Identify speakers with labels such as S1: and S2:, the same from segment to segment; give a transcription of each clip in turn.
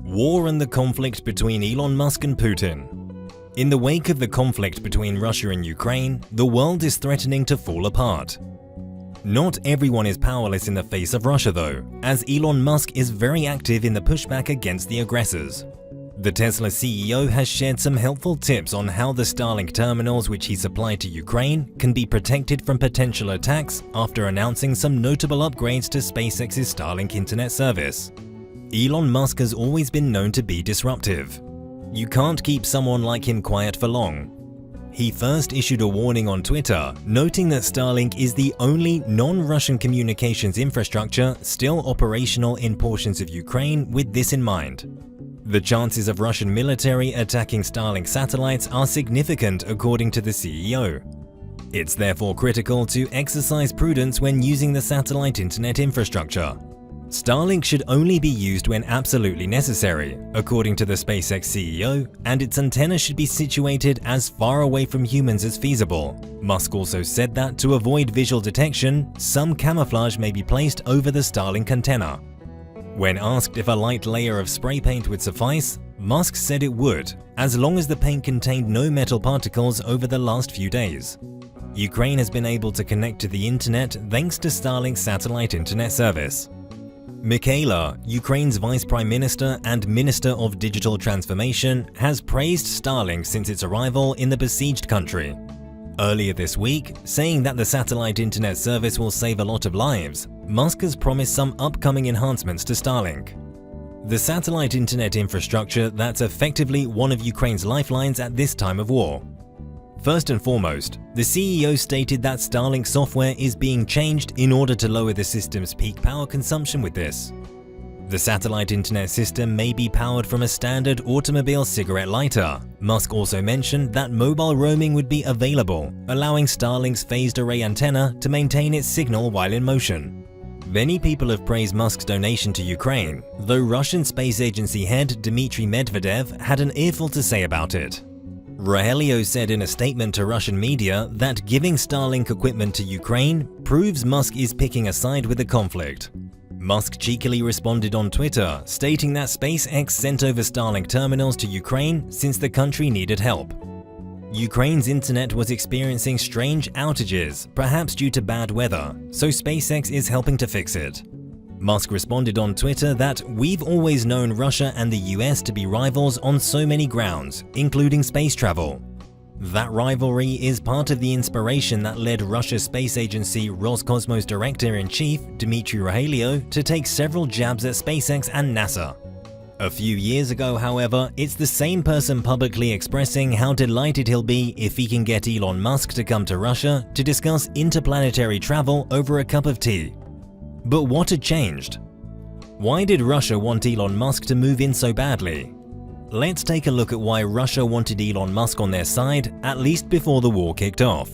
S1: War and the conflict between Elon Musk and Putin. In the wake of the conflict between Russia and Ukraine, the world is threatening to fall apart. Not everyone is powerless in the face of Russia though, as Elon Musk is very active in the pushback against the aggressors. The Tesla CEO has shared some helpful tips on how the Starlink terminals which he supplied to Ukraine can be protected from potential attacks after announcing some notable upgrades to SpaceX's Starlink internet service. Elon Musk has always been known to be disruptive. You can't keep someone like him quiet for long. He first issued a warning on Twitter, noting that Starlink is the only non-Russian communications infrastructure still operational in portions of Ukraine with this in mind. The chances of Russian military attacking Starlink satellites are significant according to the CEO. It's therefore critical to exercise prudence when using the satellite internet infrastructure. Starlink should only be used when absolutely necessary, according to the SpaceX CEO, and its antenna should be situated as far away from humans as feasible. Musk also said that to avoid visual detection, some camouflage may be placed over the Starlink antenna. When asked if a light layer of spray paint would suffice, Musk said it would, as long as the paint contained no metal particles over the last few days. Ukraine has been able to connect to the internet thanks to Starlink's satellite internet service. Mikhaila, Ukraine's Vice Prime Minister and Minister of Digital Transformation, has praised Starlink since its arrival in the besieged country. Earlier this week, saying that the satellite internet service will save a lot of lives, Musk has promised some upcoming enhancements to Starlink. The satellite internet infrastructure that's effectively one of Ukraine's lifelines at this time of war. First and foremost, the CEO stated that Starlink software is being changed in order to lower the system's peak power consumption with this. The satellite internet system may be powered from a standard automobile cigarette lighter. Musk also mentioned that mobile roaming would be available, allowing Starlink's phased array antenna to maintain its signal while in motion. Many people have praised Musk's donation to Ukraine, though Russian space agency head Dmitry Medvedev had an earful to say about it. Rahelio said in a statement to Russian media that giving Starlink equipment to Ukraine proves Musk is picking a side with the conflict. Musk cheekily responded on Twitter, stating that SpaceX sent over Starlink terminals to Ukraine since the country needed help. Ukraine's internet was experiencing strange outages, perhaps due to bad weather, so SpaceX is helping to fix it. Musk responded on Twitter that we've always known Russia and the US to be rivals on so many grounds, including space travel. That rivalry is part of the inspiration that led Russia's space agency Roscosmos Director-in-Chief Dmitry Rahelio to take several jabs at SpaceX and NASA. A few years ago, however, it's the same person publicly expressing how delighted he'll be if he can get Elon Musk to come to Russia to discuss interplanetary travel over a cup of tea. But what had changed? Why did Russia want Elon Musk to move in so badly? Let's take a look at why Russia wanted Elon Musk on their side, at least before the war kicked off.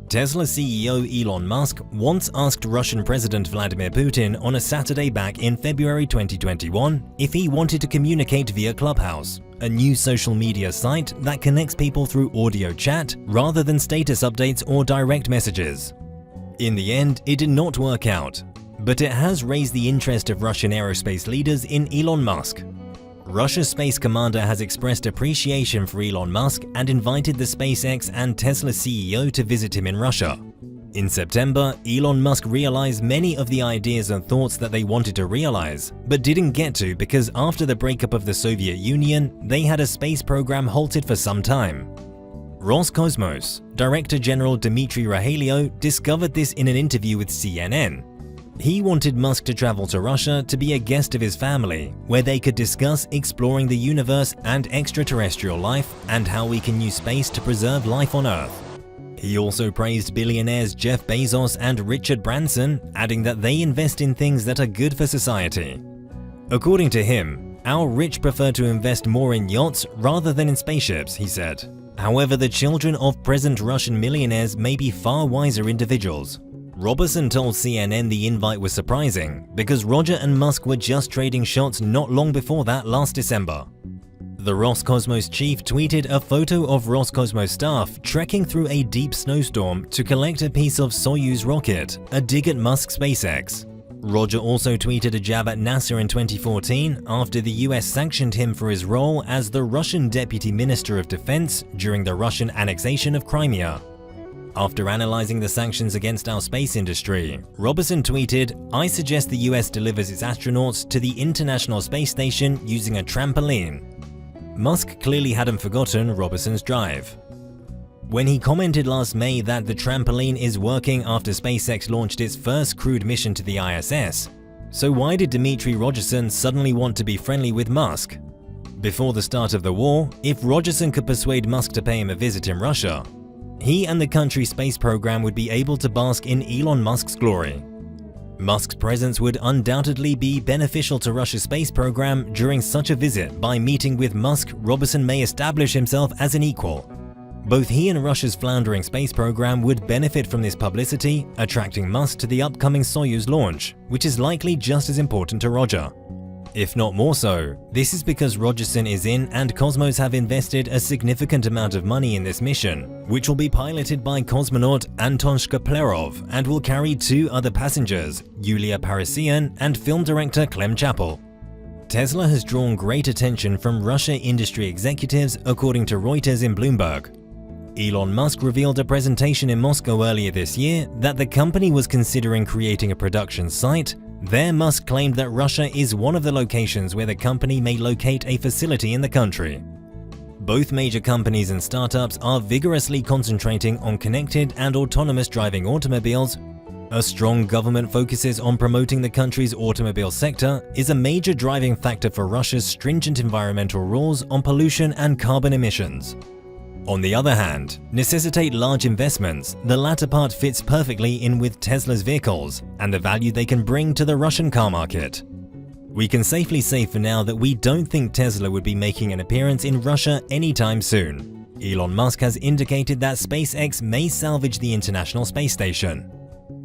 S1: Tesla CEO Elon Musk once asked Russian President Vladimir Putin on a Saturday back in February 2021 if he wanted to communicate via Clubhouse, a new social media site that connects people through audio chat rather than status updates or direct messages. In the end, it did not work out, but it has raised the interest of Russian aerospace leaders in Elon Musk. Russia's space commander has expressed appreciation for Elon Musk and invited the SpaceX and Tesla CEO to visit him in Russia. In September, Elon Musk realized many of the ideas and thoughts that they wanted to realize, but didn't get to because after the breakup of the Soviet Union, they had a space program halted for some time. Roscosmos Director General Dmitry Rahelio discovered this in an interview with CNN. He wanted Musk to travel to Russia to be a guest of his family, where they could discuss exploring the universe and extraterrestrial life and how we can use space to preserve life on Earth. He also praised billionaires Jeff Bezos and Richard Branson, adding that they invest in things that are good for society. According to him, our rich prefer to invest more in yachts rather than in spaceships, he said. However, the children of present Russian millionaires may be far wiser individuals. Robertson told CNN the invite was surprising because Roger and Musk were just trading shots not long before that last December. The Roscosmos chief tweeted a photo of Roscosmos staff trekking through a deep snowstorm to collect a piece of Soyuz rocket, a dig at Musk's SpaceX. Roger also tweeted a jab at NASA in 2014 after the US sanctioned him for his role as the Russian Deputy Minister of Defense during the Russian annexation of Crimea. After analyzing the sanctions against our space industry, Robertson tweeted, "I suggest the US delivers its astronauts to the International Space Station using a trampoline." Musk clearly hadn't forgotten Robertson's drive. When he commented last May that the trampoline is working after SpaceX launched its first crewed mission to the ISS, so why did Dmitry Rogerson suddenly want to be friendly with Musk? Before the start of the war, if Rogerson could persuade Musk to pay him a visit in Russia, he and the country's space program would be able to bask in Elon Musk's glory. Musk's presence would undoubtedly be beneficial to Russia's space program during such a visit. By meeting with Musk, Robertson may establish himself as an equal. Both he and Russia's floundering space program would benefit from this publicity, attracting Musk to the upcoming Soyuz launch, which is likely just as important to Roger. If not more so, this is because Rogerson is in and Cosmos have invested a significant amount of money in this mission, which will be piloted by cosmonaut Anton Shkaplerov and will carry 2 other passengers, Yulia Parisian and film director Clem Chappell. Tesla has drawn great attention from Russia industry executives, according to Reuters in Bloomberg. Elon Musk revealed a presentation in Moscow earlier this year that the company was considering creating a production site. There, Musk claimed that Russia is one of the locations where the company may locate a facility in the country. Both major companies and startups are vigorously concentrating on connected and autonomous driving automobiles. A strong government focuses on promoting the country's automobile sector is a major driving factor for Russia's stringent environmental rules on pollution and carbon emissions. On the other hand, necessitate large investments. The latter part fits perfectly in with Tesla's vehicles and the value they can bring to the Russian car market. We can safely say for now that we don't think Tesla would be making an appearance in Russia anytime soon. Elon Musk has indicated that SpaceX may salvage the International Space Station.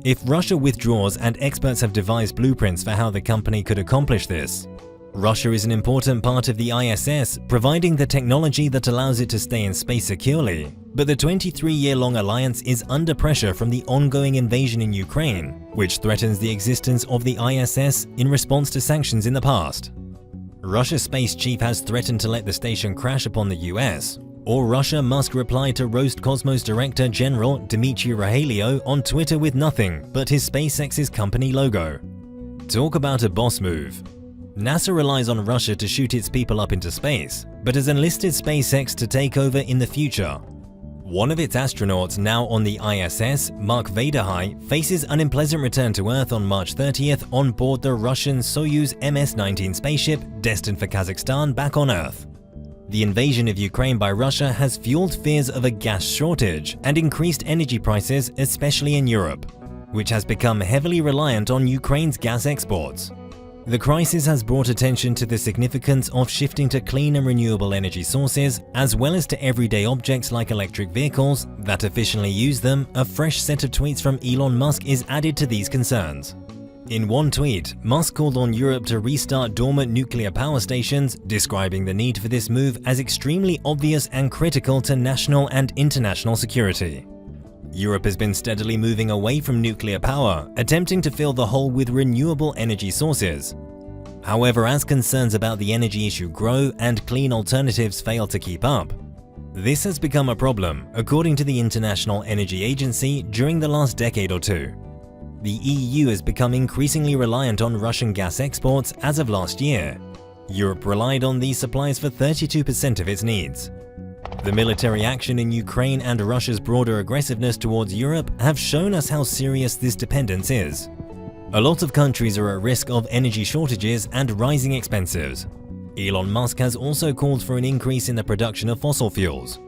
S1: If Russia withdraws, and experts have devised blueprints for how the company could accomplish this, Russia is an important part of the ISS, providing the technology that allows it to stay in space securely. But the 23-year-long alliance is under pressure from the ongoing invasion in Ukraine, which threatens the existence of the ISS in response to sanctions in the past. Russia's space chief has threatened to let the station crash upon the US. Or Russia, Musk replied to roast Cosmos Director General Dmitry Rahelio on Twitter with nothing but his SpaceX's company logo. Talk about a boss move. NASA relies on Russia to shoot its people up into space, but has enlisted SpaceX to take over in the future. One of its astronauts now on the ISS, Mark Vederhai, faces an unpleasant return to Earth on March 30th on board the Russian Soyuz MS-19 spaceship destined for Kazakhstan back on Earth. The invasion of Ukraine by Russia has fueled fears of a gas shortage and increased energy prices, especially in Europe, which has become heavily reliant on Ukraine's gas exports. The crisis has brought attention to the significance of shifting to clean and renewable energy sources, as well as to everyday objects like electric vehicles that efficiently use them. A fresh set of tweets from Elon Musk is added to these concerns. In one tweet, Musk called on Europe to restart dormant nuclear power stations, describing the need for this move as extremely obvious and critical to national and international security. Europe has been steadily moving away from nuclear power, attempting to fill the hole with renewable energy sources. However, as concerns about the energy issue grow and clean alternatives fail to keep up, this has become a problem, according to the International Energy Agency. During the last decade or two, the EU has become increasingly reliant on Russian gas exports. As of last year, Europe relied on these supplies for 32% of its needs. The military action in Ukraine and Russia's broader aggressiveness towards Europe have shown us how serious this dependence is. A lot of countries are at risk of energy shortages and rising expenses. Elon Musk has also called for an increase in the production of fossil fuels.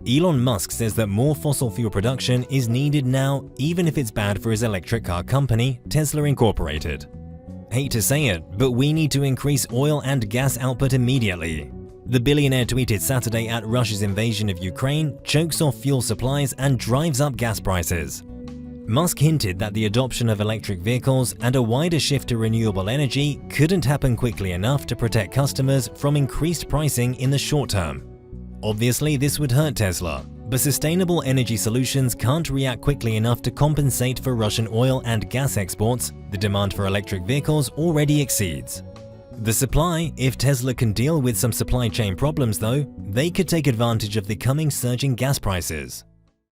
S1: Elon Musk says that more fossil fuel production is needed now, even if it's bad for his electric car company, Tesla Incorporated. Hate to say it, but we need to increase oil and gas output immediately. The billionaire tweeted Saturday at Russia's invasion of Ukraine chokes off fuel supplies and drives up gas prices. Musk hinted that the adoption of electric vehicles and a wider shift to renewable energy couldn't happen quickly enough to protect customers from increased pricing in the short term. Obviously, this would hurt Tesla, But sustainable energy solutions can't react quickly enough to compensate for Russian oil and gas exports. The demand for electric vehicles already exceeds the supply. If Tesla can deal with some supply chain problems though, they could take advantage of the coming surging gas prices.